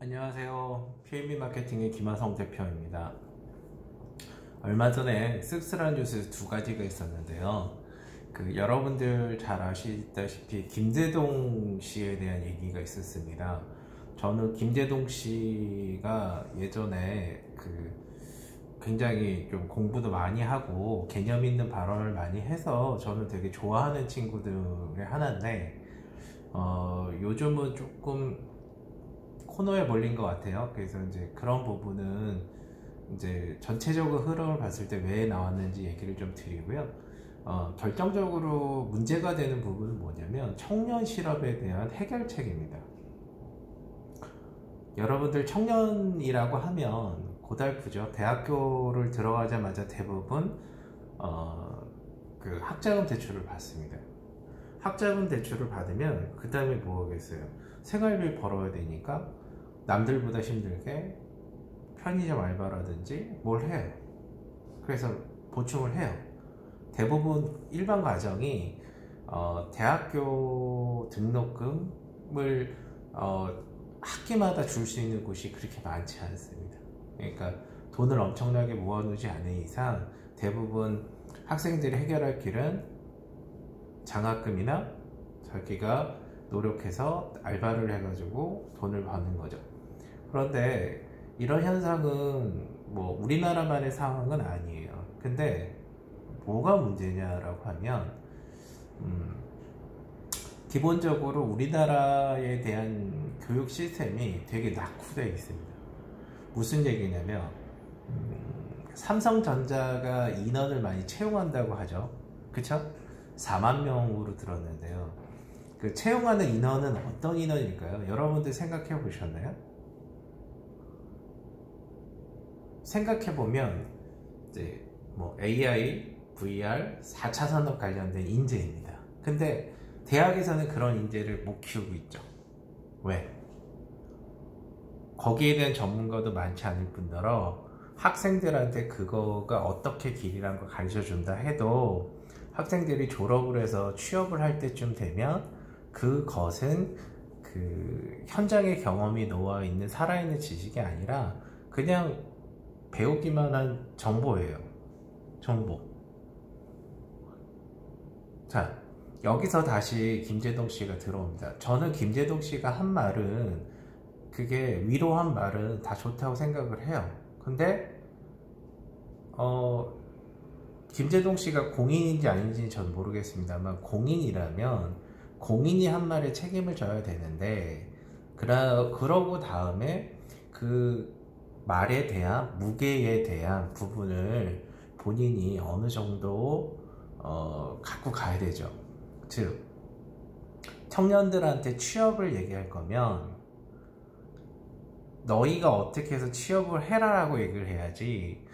안녕하세요. PMB 마케팅의 김하성 대표입니다. 얼마 전에 씁쓸한 뉴스 두 가지가 있었는데요. 여러분들 잘 아시다시피 김제동 씨에 대한 얘기가 있었습니다. 저는 김제동 씨가 예전에 굉장히 좀 공부도 많이 하고 개념 있는 발언을 많이 해서 저는 되게 좋아하는 친구들의 하나인데, 요즘은 조금 코너에 몰린 것 같아요. 그래서 이제 그런 부분은 이제 전체적으로 흐름을 봤을 때 왜 나왔는지 얘기를 좀 드리고요. 결정적으로 문제가 되는 부분은 뭐냐면 청년 실업에 대한 해결책입니다. 여러분들 청년이라고 하면 고달프죠. 대학교를 들어가자마자 대부분 학자금 대출을 받습니다. 학자금 대출을 받으면 그 다음에 뭐 하겠어요? 생활비 벌어야 되니까 남들보다 힘들게 편의점 알바라든지 뭘 해요. 그래서 보충을 해요. 대부분 일반 가정이 대학교 등록금을 학기마다 줄 수 있는 곳이 그렇게 많지 않습니다. 그러니까 돈을 엄청나게 모아놓지 않은 이상 대부분 학생들이 해결할 길은 장학금이나 자기가 노력해서 알바를 해가지고 돈을 버는 거죠. 그런데 이런 현상은 뭐 우리나라만의 상황은 아니에요. 근데 뭐가 문제냐라고 하면 기본적으로 우리나라에 대한 교육 시스템이 되게 낙후되어 있습니다. 무슨 얘기냐면 삼성전자가 인원을 많이 채용한다고 하죠. 그쵸? 4만 명으로 들었는데요. 그 채용하는 인원은 어떤 인원일까요? 여러분들 생각해 보셨나요? 생각해 보면 이제 뭐 AI, VR, 4차 산업 관련된 인재입니다. 근데 대학에서는 그런 인재를 못 키우고 있죠. 왜? 거기에 대한 전문가도 많지 않을 뿐더러 학생들한테 그거가 어떻게 길이란 걸 가르쳐 준다 해도 학생들이 졸업을 해서 취업을 할 때쯤 되면 그것은 현장의 경험이 놓아 있는 살아있는 지식이 아니라 그냥 배우기만 한 정보예요. 정보. 자, 여기서 다시 김제동 씨가 들어옵니다. 저는 김제동 씨가 한 말은 그게 위로한 말은 다 좋다고 생각을 해요. 근데 김제동 씨가 공인인지 아닌지는 전 모르겠습니다만 공인이라면 공인이 한 말에 책임을 져야 되는데 그러고 다음에 그 말에 대한 무게에 대한 부분을 본인이 어느 정도 갖고 가야 되죠. 즉 청년들한테 취업을 얘기할 거면 너희가 어떻게 해서 취업을 해라라고 얘기를 해야지,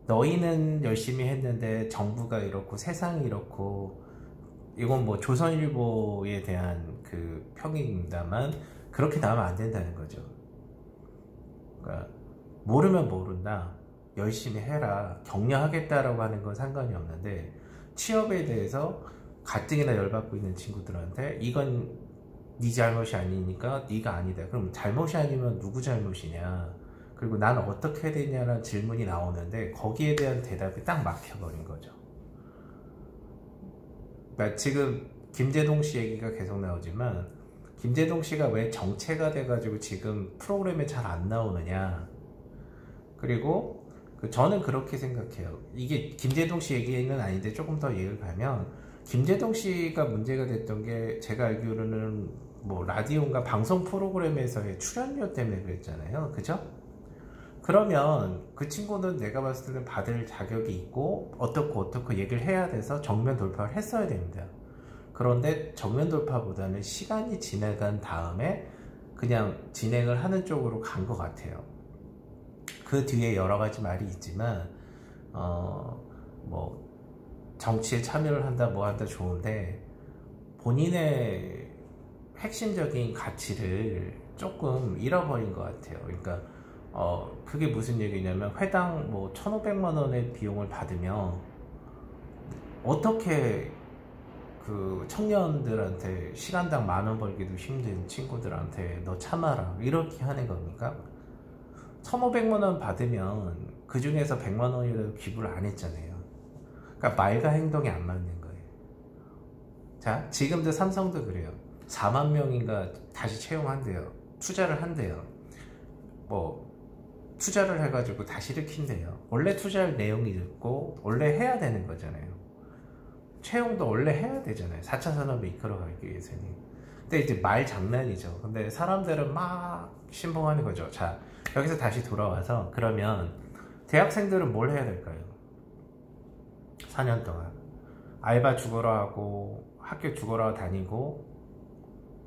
너희는 열심히 했는데 정부가 이렇고 세상이 이렇고, 이건 뭐 조선일보에 대한 평입니다만 그렇게 나오면 안 된다는 거죠. 그러니까 모르면 모른다, 열심히 해라, 격려하겠다라고 하는 건 상관이 없는데 취업에 대해서 가뜩이나 열받고 있는 친구들한테 이건 네 잘못이 아니니까 네가 아니다. 그럼 잘못이 아니면 누구 잘못이냐, 그리고 나는 어떻게 해야 되냐라는 질문이 나오는데 거기에 대한 대답이 딱 막혀버린 거죠. 그러니까 지금 김제동 씨 얘기가 계속 나오지만 김제동 씨가 왜 정체가 돼가지고 지금 프로그램에 잘 안 나오느냐, 그리고 저는 그렇게 생각해요. 이게 김제동 씨 얘기는 아닌데 조금 더 얘기를 가면 김제동 씨가 문제가 됐던 게 제가 알기로는 뭐 라디오인가 방송 프로그램에서의 출연료 때문에 그랬잖아요. 그죠? 그러면 그 친구는 내가 봤을 때는 받을 자격이 있고 어떻고 얘기를 해야 돼서 정면 돌파를 했어야 됩니다. 그런데 정면 돌파보다는 시간이 지나간 다음에 그냥 진행을 하는 쪽으로 간 것 같아요. 그 뒤에 여러 가지 말이 있지만 뭐 정치에 참여를 한다 뭐 한다 좋은데 본인의 핵심적인 가치를 조금 잃어버린 것 같아요. 그러니까 그게 무슨 얘기냐면 회당 뭐 1,500만 원의 비용을 받으면 어떻게 그 청년들한테 시간당 10,000원 벌기도 힘든 친구들한테 너 참아라 이렇게 하는 겁니까? 1,500만 원 받으면 그 중에서 100만 원이라도 기부를 안 했잖아요. 그러니까 말과 행동이 안 맞는 거예요. 자, 지금도 삼성도 그래요. 4만 명인가 다시 채용한대요. 투자를 한대요. 뭐 투자를 해가지고 다시 일으킨대요. 원래 투자할 내용이 있고 원래 해야 되는 거잖아요. 채용도 원래 해야 되잖아요. 4차 산업을 이끌어가기 위해서는. 근데 이제 말 장난이죠. 근데 사람들은 막 신봉하는 거죠. 자, 여기서 다시 돌아와서 그러면 대학생들은 뭘 해야 될까요? 4년 동안 알바 죽어라 하고 학교 죽어라 다니고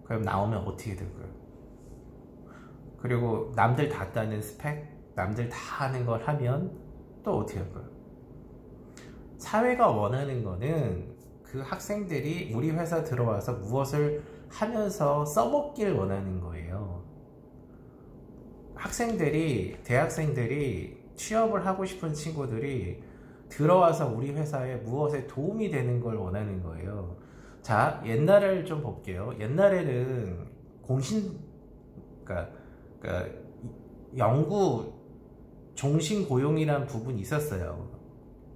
그럼 나오면 어떻게 될까요? 그리고 남들 다 따는 스펙, 남들 다 하는 걸 하면 또 어떻게 할까요? 사회가 원하는 거는 그 학생들이 우리 회사 들어와서 무엇을 하면서 써먹길 원하는 거예요. 대학생들이 취업을 하고 싶은 친구들이 들어와서 우리 회사에 무엇에 도움이 되는 걸 원하는 거예요. 자, 옛날을 좀 볼게요. 옛날에는 그러니까 영구 종신 고용이라는 부분이 있었어요.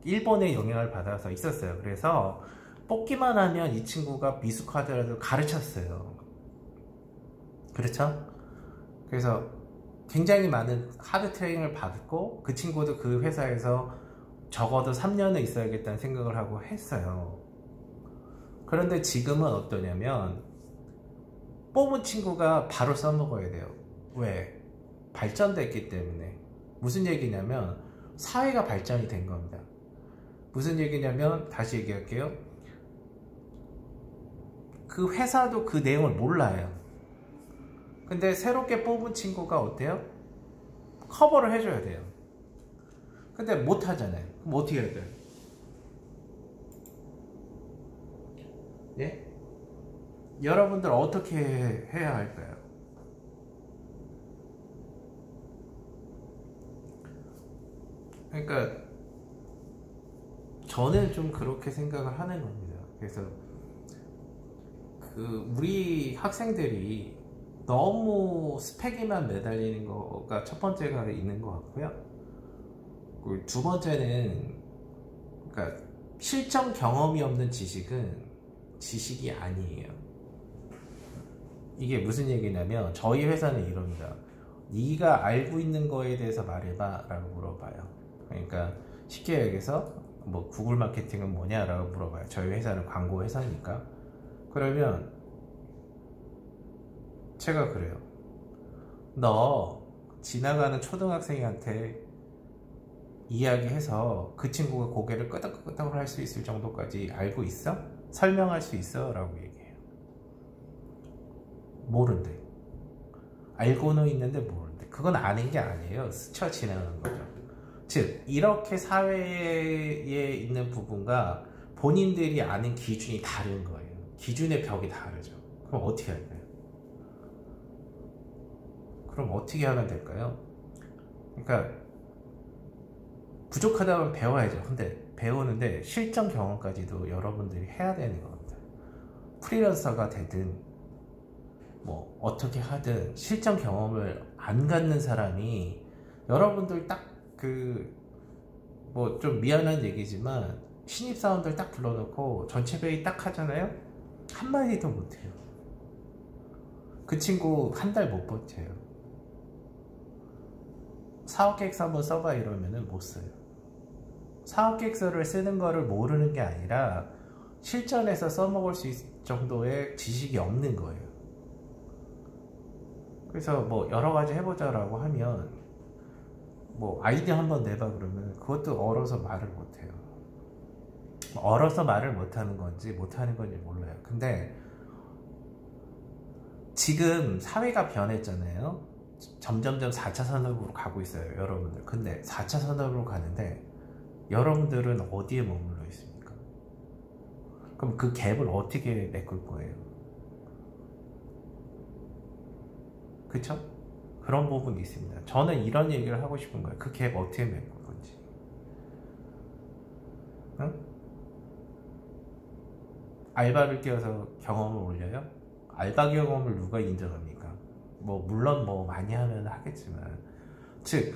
일본의 영향을 받아서 있었어요. 그래서 뽑기만 하면 이 친구가 미숙하더라도 가르쳤어요. 그렇죠? 그래서 굉장히 많은 하드 트레이닝을 받고 그 친구도 그 회사에서 적어도 3년은 있어야겠다는 생각을 하고 했어요. 그런데 지금은 어떠냐면 뽑은 친구가 바로 써먹어야 돼요. 왜? 발전됐기 때문에. 무슨 얘기냐면 사회가 발전이 된 겁니다. 무슨 얘기냐면 다시 얘기할게요. 그 회사도 그 내용을 몰라요. 근데 새롭게 뽑은 친구가 어때요? 커버를 해줘야 돼요. 근데 못하잖아요. 그럼 어떻게 해야 돼요? 예? 여러분들 어떻게 해야 할까요? 그러니까 저는 좀 그렇게 생각을 하는 겁니다. 그래서 우리 학생들이 너무 스펙에만 매달리는 거가 첫 번째가 있는 것 같고요. 두 번째는 그러니까 실전 경험이 없는 지식은 지식이 아니에요. 이게 무슨 얘기냐면 저희 회사는 이럽니다. 네가 알고 있는 거에 대해서 말해봐 라고 물어봐요. 그러니까 쉽게 얘기해서 뭐 구글 마케팅은 뭐냐 라고 물어봐요. 저희 회사는 광고 회사니까. 그러면 제가 그래요. 너 지나가는 초등학생한테 이야기해서 그 친구가 고개를 끄덕끄덕 할 수 있을 정도까지 알고 있어? 설명할 수 있어? 라고 얘기해요. 모른대. 알고는 있는데 모른대. 그건 아는 게 아니에요. 스쳐 지나가는 거죠. 즉 이렇게 사회에 있는 부분과 본인들이 아는 기준이 다른 거예요. 기준의 벽이 다르죠. 그럼 어떻게 할까요? 그럼 어떻게 하면 될까요? 그러니까 부족하다면 배워야죠. 근데 배우는데 실전 경험까지도 여러분들이 해야 되는 겁니다. 프리랜서가 되든 뭐 어떻게 하든 실전 경험을 안 갖는 사람이 여러분들 딱 뭐 좀 미안한 얘기지만 신입사원들 딱 불러놓고 전체 회의 딱 하잖아요? 한마디도 못해요. 그 친구 한 달 못 버텨요. 사업계획서 한번 써봐 이러면은 못 써요. 사업계획서를 쓰는 거를 모르는 게 아니라 실전에서 써먹을 수 있을 정도의 지식이 없는 거예요. 그래서 뭐 여러 가지 해보자 라고 하면 뭐 아이디어 한번 내봐 그러면 그것도 얼어서 말을 못해요. 얼어서 말을 못하는 건지 못하는 건지 몰라요. 근데 지금 사회가 변했잖아요. 점점점 4차 산업으로 가고 있어요 여러분들. 근데 4차 산업으로 가는데 여러분들은 어디에 머물러 있습니까? 그럼 그 갭을 어떻게 메꿀 거예요? 그쵸? 그런 부분이 있습니다. 저는 이런 얘기를 하고 싶은 거예요. 그 갭 어떻게 메꿀 건지. 응? 알바를 뛰어서 경험을 올려요? 알바 경험을 누가 인정합니까? 뭐 물론 뭐 많이 하면 하겠지만, 즉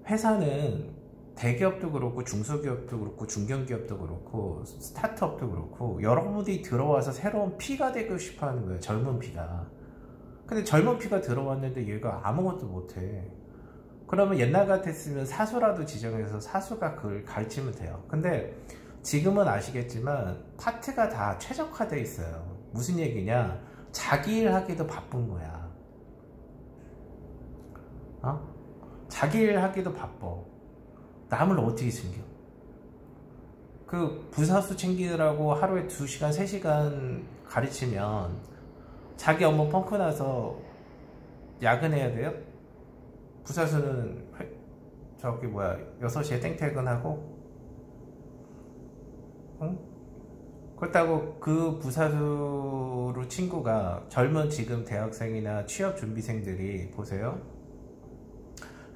회사는 대기업도 그렇고 중소기업도 그렇고 중견기업도 그렇고 스타트업도 그렇고 여러분들이 들어와서 새로운 피가 되고 싶어 하는 거예요. 젊은 피가. 근데 젊은 피가 들어왔는데 얘가 아무것도 못해. 그러면 옛날 같았으면 사수라도 지정해서 사수가 그걸 가르치면 돼요. 근데 지금은 아시겠지만 파트가 다 최적화되어 있어요. 무슨 얘기냐? 자기 일 하기도 바쁜 거야. 자기 일 하기도 바빠. 남을 어떻게 챙겨? 그 부사수 챙기느라고 하루에 2시간, 3시간 가르치면 자기 업무 펑크 나서 야근해야 돼요? 부사수는 저기 뭐야 6시에 땡퇴근하고, 응? 그렇다고 그 부사수로 친구가 젊은 지금 대학생이나 취업준비생들이 보세요.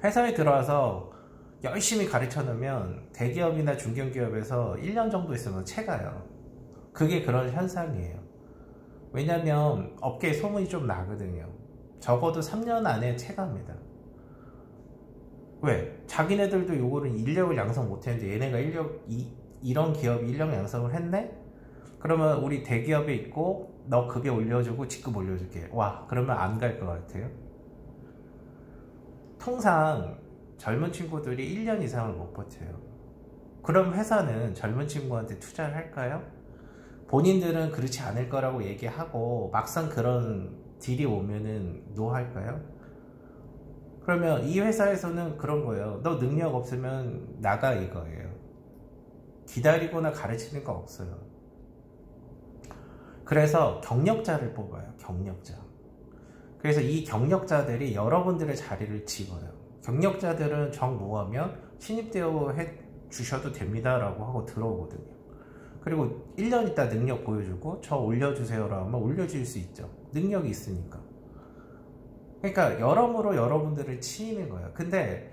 회사에 들어와서 열심히 가르쳐 놓으면 대기업이나 중견기업에서 1년 정도 있으면 채가요. 그게 그런 현상이에요. 왜냐면 업계에 소문이 좀 나거든요. 적어도 3년 안에 채갑니다. 왜? 자기네들도 요거는 인력을 양성 못했는데 얘네가 이런 기업이 인력 양성을 했네? 그러면 우리 대기업에 있고 너 급여 올려주고 직급 올려줄게. 와, 그러면 안 갈 것 같아요? 통상 젊은 친구들이 1년 이상을 못 버텨요. 그럼 회사는 젊은 친구한테 투자를 할까요? 본인들은 그렇지 않을 거라고 얘기하고 막상 그런 딜이 오면은 노 할까요? 그러면 이 회사에서는 그런 거예요. 너 능력 없으면 나가, 이거예요. 기다리거나 가르치는 거 없어요. 그래서 경력자를 뽑아요. 경력자. 그래서 이 경력자들이 여러분들의 자리를 지어요. 경력자들은 정모하면 신입되어 해 주셔도 됩니다 라고 하고 들어오거든요. 그리고 1년 있다 능력 보여주고 저 올려주세요 라고 하면 올려줄 수 있죠. 능력이 있으니까. 그러니까 여러모로 여러분들을 치이는 거예요. 근데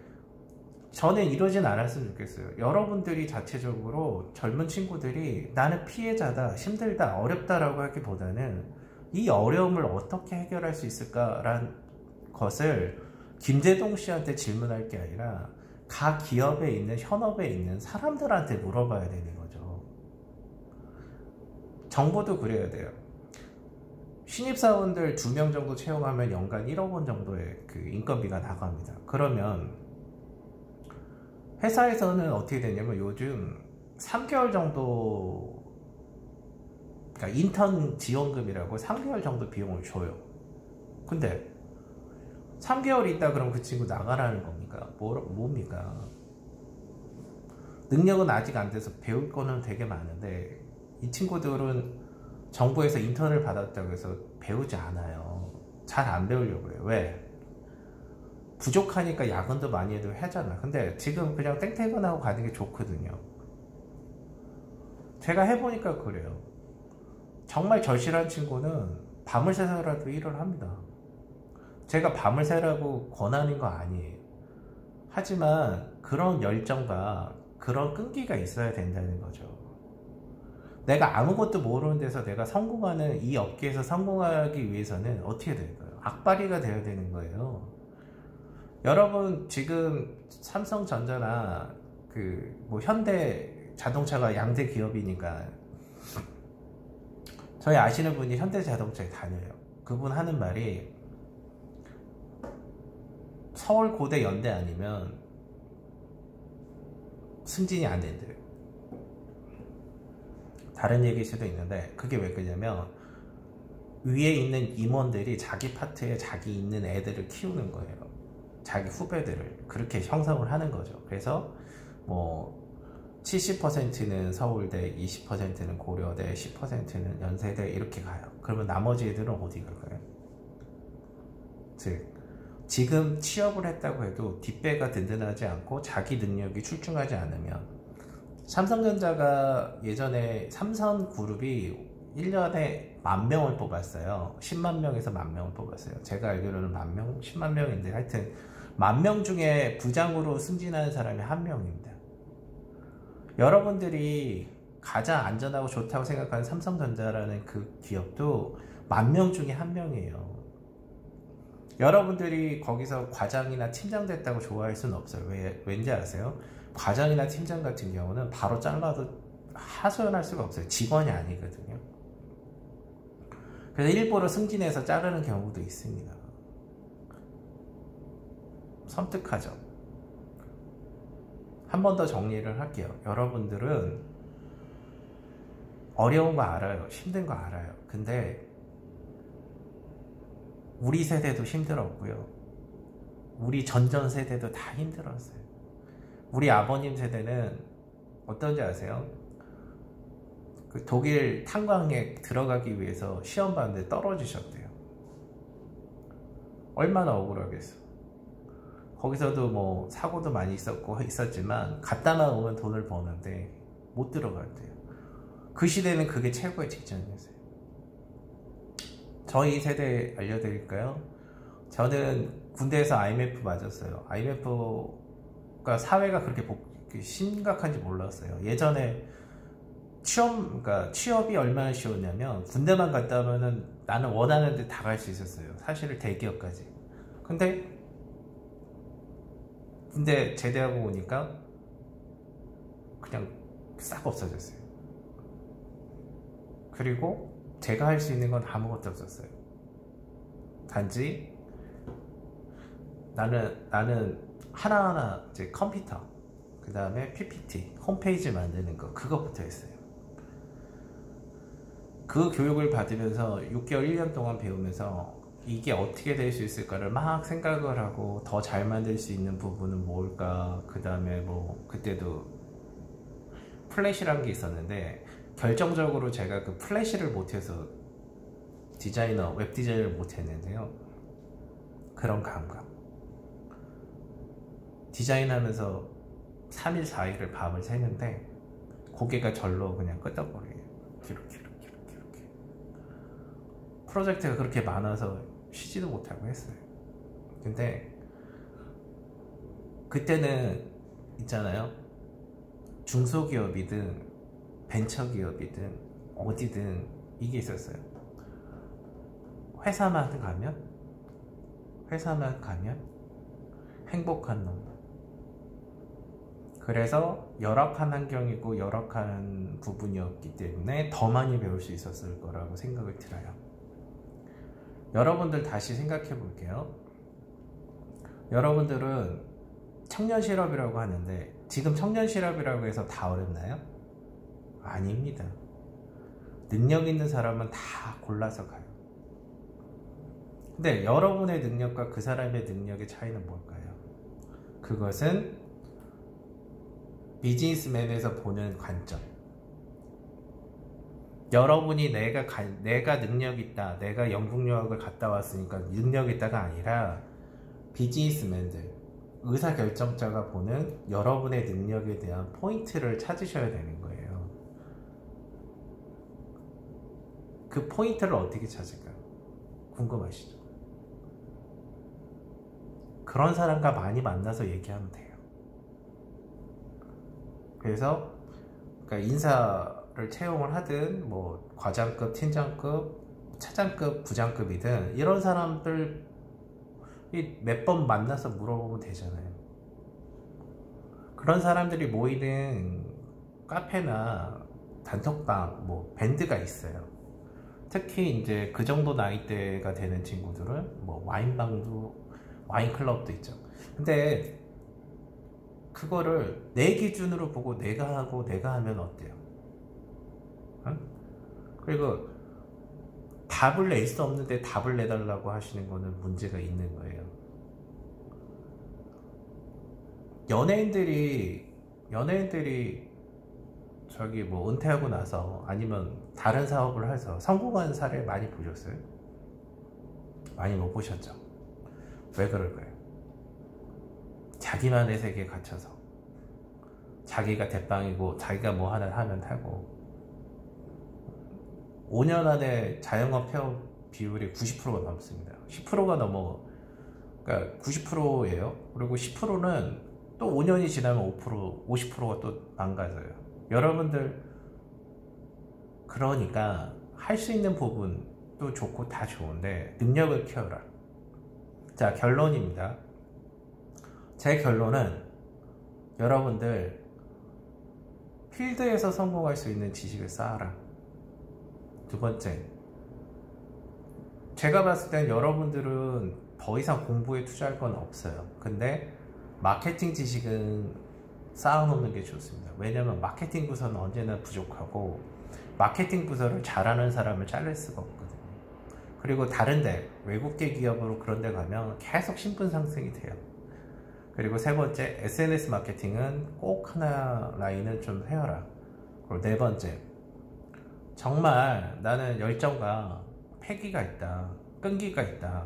저는 이러진 않았으면 좋겠어요. 여러분들이 자체적으로 젊은 친구들이 나는 피해자다, 힘들다, 어렵다라고 하기보다는 이 어려움을 어떻게 해결할 수 있을까라는 것을 김재동 씨한테 질문할 게 아니라 각 기업에 있는, 현업에 있는 사람들한테 물어봐야 되는 거죠. 정부도 그래야 돼요. 신입사원들 2명 정도 채용하면 연간 1억 원 정도의 그 인건비가 나갑니다. 그러면 회사에서는 어떻게 되냐면 요즘 3개월 정도, 그러니까 인턴 지원금이라고 3개월 정도 비용을 줘요. 근데 3개월 있다 그럼 그 친구 나가라는 겁니까? 뭡니까? 능력은 아직 안 돼서 배울 거는 되게 많은데 이 친구들은 정부에서 인턴을 받았다고 해서 배우지 않아요. 잘 안 배우려고 해요. 왜? 부족하니까 야근도 많이 해도 하잖아. 근데 지금 그냥 땡땡근하고 가는 게 좋거든요. 제가 해보니까 그래요. 정말 절실한 친구는 밤을 새서라도 일을 합니다. 제가 밤을 새라고 권하는 거 아니에요. 하지만 그런 열정과 그런 끈기가 있어야 된다는 거죠. 내가 아무것도 모르는 데서 내가 성공하는, 이 업계에서 성공하기 위해서는 어떻게 될까요? 악바리가 되어야 되는 거예요. 여러분 지금 삼성전자나 그 뭐 현대 자동차가 양대 기업이니까 저희 아시는 분이 현대자동차에 다녀요. 그분 하는 말이 서울 고대 연대 아니면 승진이 안 된대요. 다른 얘기일 수도 있는데 그게 왜 그러냐면 위에 있는 임원들이 자기 파트에 자기 있는 애들을 키우는 거예요. 자기 후배들을 그렇게 형성을 하는 거죠. 그래서 뭐 70%는 서울대, 20%는 고려대, 10%는 연세대 이렇게 가요. 그러면 나머지 애들은 어디 갈까요? 즉 지금 취업을 했다고 해도 뒷배가 든든하지 않고 자기 능력이 출중하지 않으면, 삼성전자가 예전에 삼성그룹이 1년에 10,000명을 뽑았어요. 10만 명에서 10,000명을 뽑았어요. 제가 알기로는 10,000명? 10만 명인데 하여튼 10,000명 중에 부장으로 승진하는 사람이 1명입니다. 여러분들이 가장 안전하고 좋다고 생각하는 삼성전자라는 그 기업도 10,000명 중에 1명이에요. 여러분들이 거기서 과장이나 팀장 됐다고 좋아할 수는 없어요. 왠지 아세요? 과장이나 팀장 같은 경우는 바로 잘라도 하소연할 수가 없어요. 직원이 아니거든요. 그래서 일부러 승진해서 자르는 경우도 있습니다. 섬뜩하죠. 한 번 더 정리를 할게요. 여러분들은 어려운 거 알아요. 힘든 거 알아요. 근데 우리 세대도 힘들었고요. 우리 전전 세대도 다 힘들었어요. 우리 아버님 세대는 어떤지 아세요? 그 독일 탄광에 들어가기 위해서 시험 봤는데 떨어지셨대요. 얼마나 억울하겠어. 거기서도 뭐 사고도 많이 있었지만 갔다만 오면 돈을 버는데 못 들어갔대요. 그 시대는 그게 최고의 직장이었어요. 저희 세대 알려드릴까요? 저는 군대에서 IMF 맞았어요. IMF가 사회가 그렇게 심각한지 몰랐어요. 예전에 취업이 얼마나 쉬웠냐면 군대만 갔다 오면은 나는 원하는 데 다 갈 수 있었어요. 사실은 대기업까지. 근데 군대 제대하고 오니까 그냥 싹 없어졌어요. 그리고 제가 할 수 있는 건 아무것도 없었어요. 단지 나는 하나하나 이제 컴퓨터, 그 다음에 PPT, 홈페이지 만드는 거, 그것부터 했어요. 그 교육을 받으면서 6개월, 1년 동안 배우면서 이게 어떻게 될 수 있을까를 막 생각을 하고 더 잘 만들 수 있는 부분은 뭘까, 그 다음에 뭐 그때도 플래시라는 게 있었는데 결정적으로 제가 그 플래시를 못해서 웹 디자이너를 못했는데요. 그런 감각. 디자인하면서 3일 4일을 밤을 새는데 고개가 절로 그냥 끄덕거려요. 이렇게 프로젝트가 그렇게 많아서 쉬지도 못하고 했어요. 근데 그때는 있잖아요, 중소기업이든 벤처기업이든 어디든 이게 있었어요. 회사만 가면 행복한 놈. 그래서 열악한 환경이고 열악한 부분이었기 때문에 더 많이 배울 수 있었을 거라고 생각을 들어요. 여러분들 다시 생각해 볼게요. 여러분들은 청년실업이라고 하는데 지금 청년실업이라고 해서 다 어렵나요? 아닙니다. 능력 있는 사람은 다 골라서 가요. 근데 여러분의 능력과 그 사람의 능력의 차이는 뭘까요? 그것은 비즈니스맨에서 보는 관점. 여러분이 내가 능력 있다, 내가 영국 유학을 갔다 왔으니까 능력 있다가 아니라 비즈니스맨들, 의사결정자가 보는 여러분의 능력에 대한 포인트를 찾으셔야 되는 거예요. 그 포인트를 어떻게 찾을까요? 궁금하시죠? 그런 사람과 많이 만나서 얘기하면 돼요. 그래서 그러니까 인사를 채용을 하든 뭐 과장급, 팀장급, 차장급, 부장급이든 이런 사람들 몇 번 만나서 물어보면 되잖아요. 그런 사람들이 모이는 카페나 단톡방, 뭐 밴드가 있어요. 특히 이제 그 정도 나이대가 되는 친구들은 뭐 와인클럽도 있죠. 근데 그거를 내 기준으로 보고 내가 하고 내가 하면 어때요? 응? 그리고 답을 낼 수 없는데 답을 내달라고 하시는 거는 문제가 있는 거예요. 연예인들이 저기 뭐 은퇴하고 나서 아니면 다른 사업을 해서 성공한 사례 많이 보셨어요? 많이 못 보셨죠? 왜 그럴까요? 자기만의 세계에 갇혀서 자기가 대빵이고 자기가 뭐 하나 하면 하고 5년 안에 자영업 폐업 비율이 90%가 넘습니다. 10%가 넘어, 그러니까 90%예요. 그리고 10%는 또 5년이 지나면 50%가 또 망가져요. 여러분들 그러니까 할 수 있는 부분도 좋고 다 좋은데 능력을 키워라. 자, 결론입니다. 제 결론은 여러분들 필드에서 성공할 수 있는 지식을 쌓아라. 두 번째, 제가 봤을 땐 여러분들은 더 이상 공부에 투자할 건 없어요. 근데 마케팅 지식은 쌓아놓는 게 좋습니다. 왜냐면 마케팅 부서는 언제나 부족하고 마케팅 부서를 잘하는 사람을 자를 수가 없거든요. 그리고 다른데 외국계 기업으로 그런 데 가면 계속 신분 상승이 돼요. 그리고 세 번째, SNS 마케팅은 꼭 하나 라인을 좀 해라. 그리고 네 번째, 정말 나는 열정과 패기가 있다, 끈기가 있다.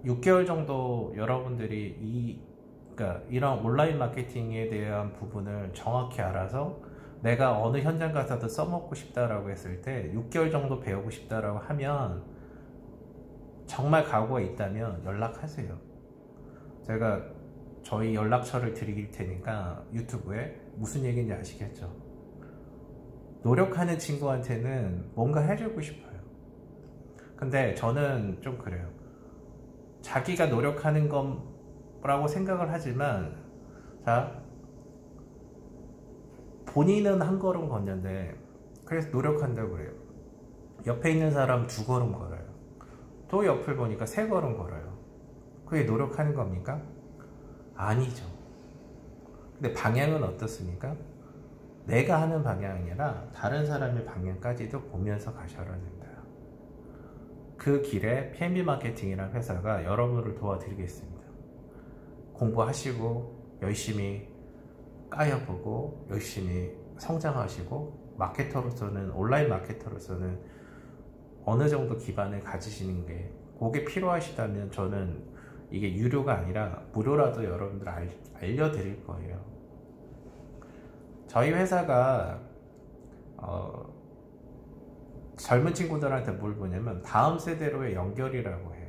6개월 정도 여러분들이 그러니까 이런 온라인 마케팅에 대한 부분을 정확히 알아서 내가 어느 현장 가서도 써먹고 싶다라고 했을 때 6개월 정도 배우고 싶다라고 하면 정말 각오가 있다면 연락하세요. 제가 저희 연락처를 드릴 테니까 유튜브에 무슨 얘기인지 아시겠죠? 노력하는 친구한테는 뭔가 해주고 싶어요. 근데 저는 좀 그래요. 자기가 노력하는 거라고 생각을 하지만, 자, 본인은 한 걸음 걷는데 그래서 노력한다고 그래요. 옆에 있는 사람 2걸음 걸어요. 또 옆을 보니까 3걸음 걸어요. 그게 노력하는 겁니까? 아니죠. 근데 방향은 어떻습니까? 내가 하는 방향이 아니라 다른 사람의 방향까지도 보면서 가셔야 됩니다. 그 길에 PNB 마케팅이라는 회사가 여러분을 도와드리겠습니다. 공부하시고 열심히 까여보고 열심히 성장하시고 마케터로서는, 온라인 마케터로서는 어느 정도 기반을 가지시는 게 그게 필요하시다면 저는 이게 유료가 아니라 무료라도 여러분들 알려드릴 거예요. 저희 회사가 젊은 친구들한테 뭘 보냐면 다음 세대로의 연결이라고 해요.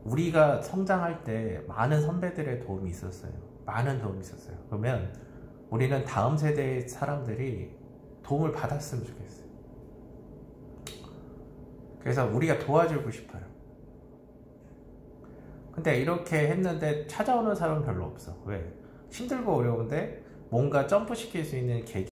우리가 성장할 때 많은 선배들의 도움이 있었어요. 많은 도움이 있었어요. 그러면 우리는 다음 세대의 사람들이 도움을 받았으면 좋겠어요. 그래서 우리가 도와주고 싶어요. 근데 이렇게 했는데 찾아오는 사람은 별로 없어. 왜? 힘들고 어려운데 뭔가 점프시킬 수 있는 계기